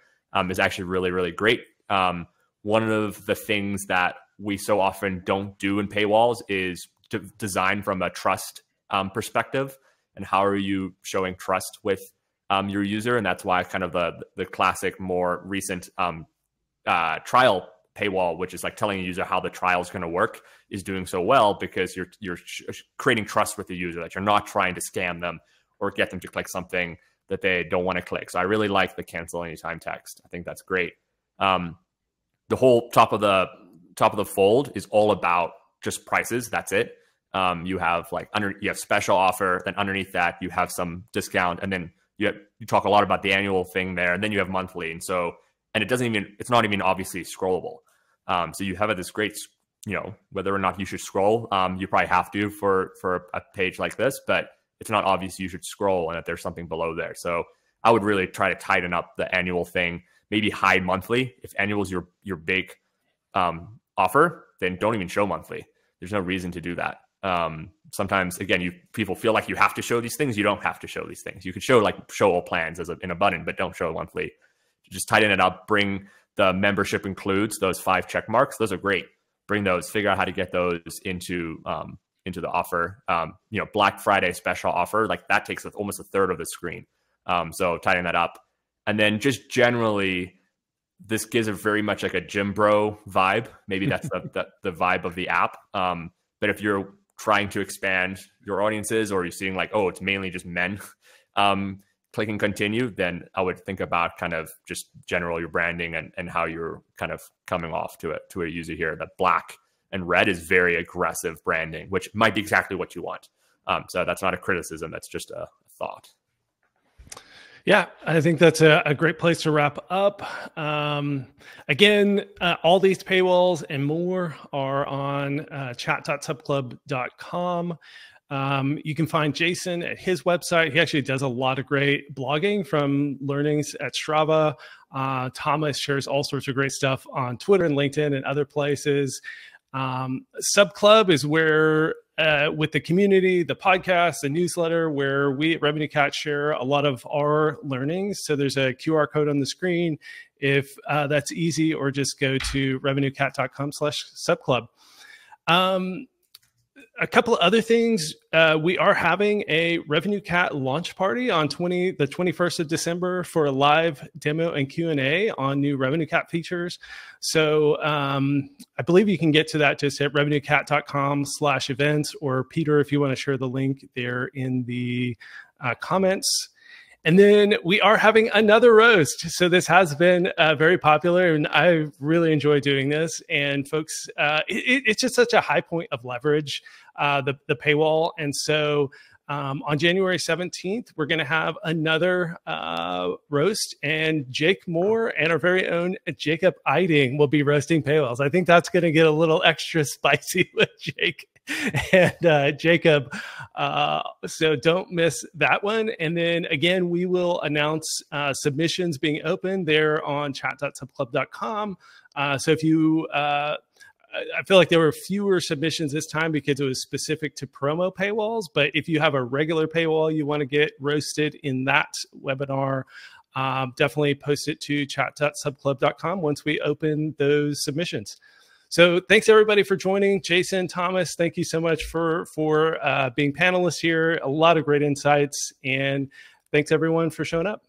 B: is actually really, really great. One of the things that we so often don't do in paywalls is to design from a trust perspective, and how are you showing trust with your user. And that's why kind of the classic, more recent trial paywall, which is like telling a user how the trial is going to work, is doing so well because you're creating trust with the user, that you're not trying to scam them or get them to click something that they don't want to click. So I really like the cancel anytime text. I think that's great. The whole top of the fold is all about just prices. That's it. You have you have special offer, then underneath that you have some discount, and then you talk a lot about the annual thing there, and then you have monthly. And so, and it's not even obviously scrollable. So you have this great, whether or not you should scroll, you probably have to for a page like this, but it's not obvious you should scroll and that there's something below there. So I would really try to tighten up the annual thing, maybe hide monthly. If annual is your big offer, then don't even show monthly. There's no reason to do that. Sometimes, again, people feel like you have to show these things. You don't have to show these things. You could show all plans in a button, but don't show monthly. Just tighten it up. Bring the membership includes those 5 check marks. Those are great. Bring those. Figure out how to get those into the offer. Black Friday special offer, that takes almost a third of the screen. So tighten that up. And then just generally, this gives a very much like a gym bro vibe. Maybe that's the vibe of the app. But if you're trying to expand your audiences, or you're seeing it's mainly just men clicking continue, then I would think about kind of just general your branding and how you're kind of coming off to a user here. That black and red is very aggressive branding, which might be exactly what you want. So that's not a criticism. That's just a thought.
A: Yeah, I think that's a great place to wrap up. Again, all these paywalls and more are on chat.subclub.com. You can find Jason at his website. He actually does a lot of great blogging from learnings at Strava. Thomas shares all sorts of great stuff on Twitter and LinkedIn and other places. Sub Club is where, with the community, the podcast, the newsletter, where we at Revenue Cat share a lot of our learnings. So there's a QR code on the screen if that's easy, or just go to revenuecat.com/subclub. A couple of other things. We are having a Revenue Cat launch party on the 21st of December for a live demo and Q&A on new Revenue Cat features. So I believe you can get to that just at revenuecat.com/events, or Peter, if you want to share the link there in the comments. And then we are having another roast. So this has been very popular, and I really enjoy doing this. And folks, it's just such a high point of leverage, the paywall. And so on January 17th, we're going to have another roast, and Jake Moore and our very own Jacob Eiding will be roasting paywalls. I think that's going to get a little extra spicy with Jake and Jacob. So don't miss that one. And then again, we will announce submissions being open there on chat.subclub.com. So if you, I feel like there were fewer submissions this time because it was specific to promo paywalls. But if you have a regular paywall you want to get roasted in that webinar, definitely post it to chat.subclub.com once we open those submissions. So thanks everybody for joining. Jason, Thomas, thank you so much for being panelists here. A lot of great insights, and thanks everyone for showing up.